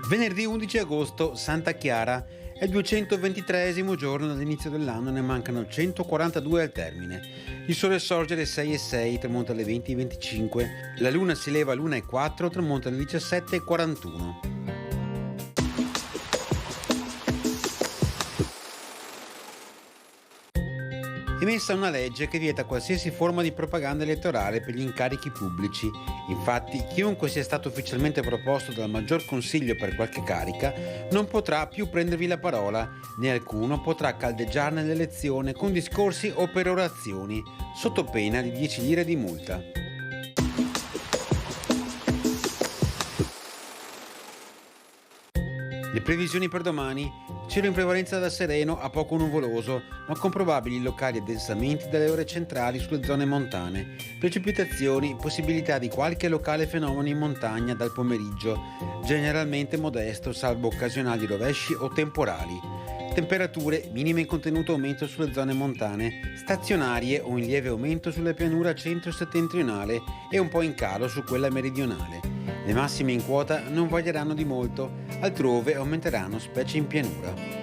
Venerdì 11 agosto, Santa Chiara, è il 223esimo giorno dall'inizio dell'anno, ne mancano 142 al termine. Il sole sorge alle 6:06, tramonta alle 20:25, la luna si leva all'1:04, tramonta alle 17:41. Emessa una legge che vieta qualsiasi forma di propaganda elettorale per gli incarichi pubblici. Infatti, chiunque sia stato ufficialmente proposto dal maggior consiglio per qualche carica non potrà più prendervi la parola, né alcuno potrà caldeggiarne l'elezione con discorsi o perorazioni, sotto pena di 10 lire di multa. Le previsioni per domani: cielo in prevalenza da sereno a poco nuvoloso, ma con probabili locali addensamenti dalle ore centrali sulle zone montane. Precipitazioni, possibilità di qualche locale fenomeno in montagna dal pomeriggio, generalmente modesto salvo occasionali rovesci o temporali. Temperature minime in contenuto aumento sulle zone montane, stazionarie o in lieve aumento sulla pianura centro-settentrionale e un po' in calo su quella meridionale. Le massime in quota non varieranno di molto, altrove aumenteranno specie in pianura.